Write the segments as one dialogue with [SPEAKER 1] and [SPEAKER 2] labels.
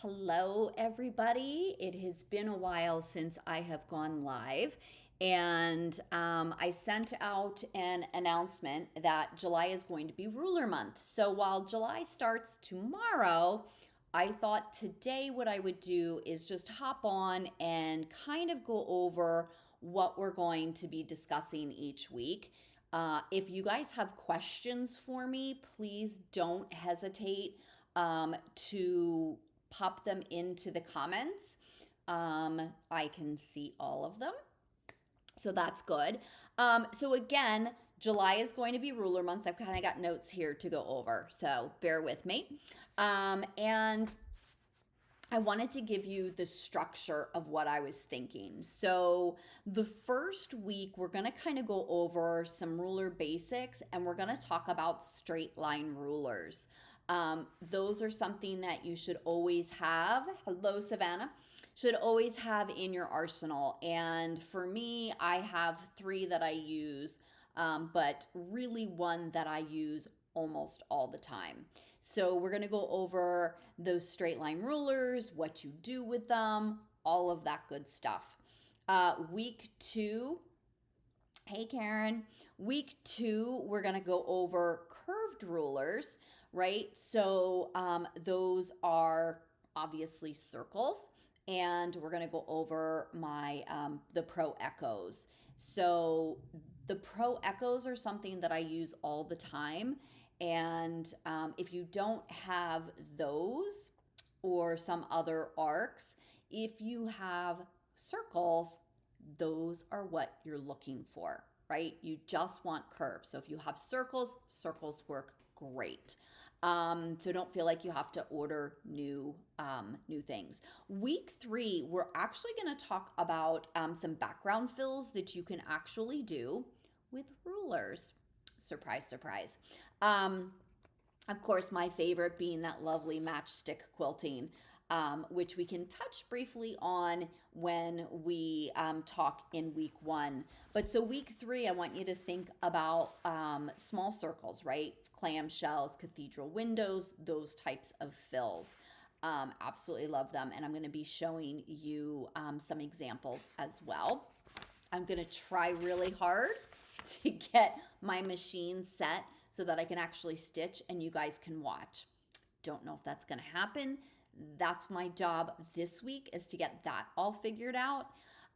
[SPEAKER 1] Hello, everybody. It has been a while since I have gone live, and I sent out an announcement that July is going to be Ruler Month. So while July starts tomorrow, I thought today what I would do is just hop on and kind of go over what we're going to be discussing each week. If you guys have questions for me, please don't hesitate to pop them into the comments. I can see all of them, so that's good. So again, July is going to be ruler months. I've kind of got notes here to go over, so bear with me. And I wanted to give you the structure of what I was thinking. So, the first week, we're going to kind of go over some ruler basics and we're going to talk about straight line rulers. Those are something that you should always have. Hello, Savannah. Should always have in your arsenal. And for me, I have three that I use, but really one that I use almost all the time. So we're going to go over those straight line rulers, what you do with them, all of that good stuff. Week two, hey Karen. Week two, we're going to go over curved rulers, right? So those are obviously circles, and we're going to go over my the Pro Echoes. So the Pro Echoes are something that I use all the time. And if you don't have those or some other arcs, if you have circles, those are what you're looking for, right? You just want curves. So if you have circles, circles work great. So don't feel like you have to order new things. Week three, we're actually going to talk about some background fills that you can actually do with rulers. Surprise, surprise. Of course, my favorite being that lovely matchstick quilting, which we can touch briefly on when we talk in week one. But so week three, I want you to think about small circles, right? Clamshells, cathedral windows, those types of fills. Absolutely love them. And I'm going to be showing you some examples as well. I'm going to try really hard to get my machine set so that I can actually stitch and you guys can watch. Don't know if that's going to happen. That's my job this week, is to get that all figured out.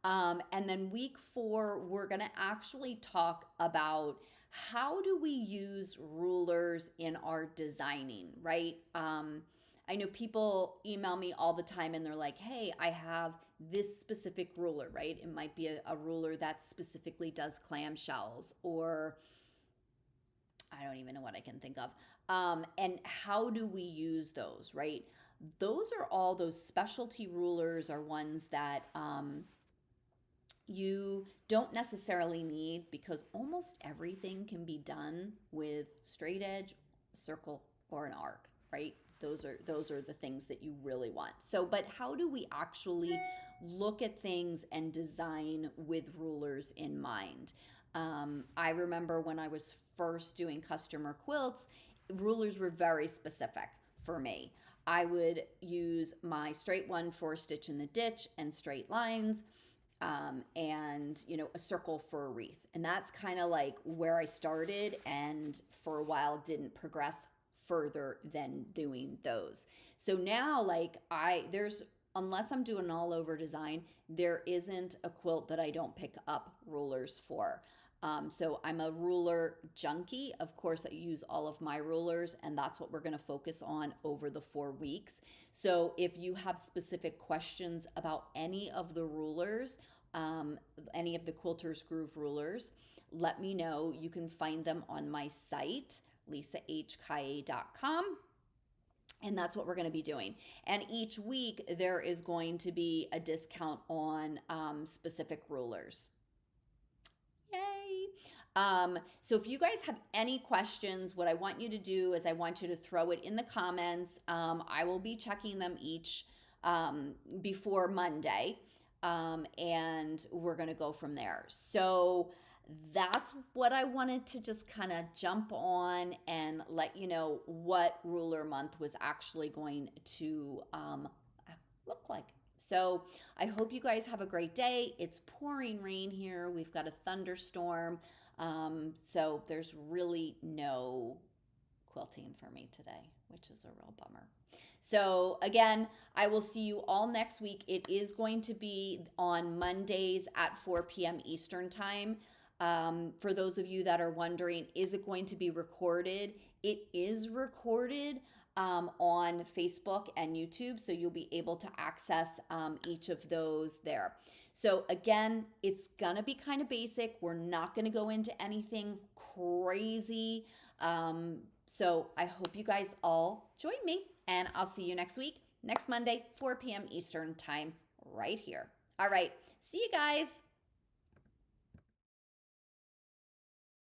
[SPEAKER 1] And then week four, we're going to actually talk about how do we use rulers in our designing, right? I know people email me all the time and they're like, hey, I have this specific ruler, right? It might be a ruler that specifically does clamshells, or I don't even know what I can think of. And how do we use those, right? Those are all those specialty rulers are ones that you don't necessarily need, because almost everything can be done with straight edge, circle, or an arc, right? Those are the things that you really want. So, but how do we actually look at things and design with rulers in mind? I remember when I was first doing customer quilts, rulers were very specific for me. I would use my straight one for stitch in the ditch and straight lines, and a circle for a wreath. And that's kind of like where I started, and for a while didn't progress further than doing those. So now, like, there's, unless I'm doing an all over design, there isn't a quilt that I don't pick up rulers for. So I'm a ruler junkie. Of course, I use all of my rulers, and that's what we're going to focus on over the 4 weeks. So if you have specific questions about any of the rulers, any of the Quilter's Groove rulers, let me know. You can find them on my site, lisahkaye.com. And that's what we're going to be doing. And each week there is going to be a discount on specific rulers. Yay! So if you guys have any questions, what I want you to do is I want you to throw it in the comments. I will be checking them each before Monday, and we're going to go from there. So that's what I wanted to just kind of jump on and let you know what ruler month was actually going to look like. So I hope you guys have a great day. It's pouring rain here. We've got a thunderstorm. So there's really no quilting for me today, which is a real bummer. So again, I will see you all next week. It is going to be on Mondays at 4 p.m. Eastern time. For those of you that are wondering, is it going to be recorded? It is recorded on Facebook and YouTube, so you'll be able to access each of those there. So again, it's gonna be kind of basic. We're not gonna go into anything crazy. So I hope you guys all join me, and I'll see you next week, next Monday, 4 p.m. Eastern time, right here. All right, see you guys.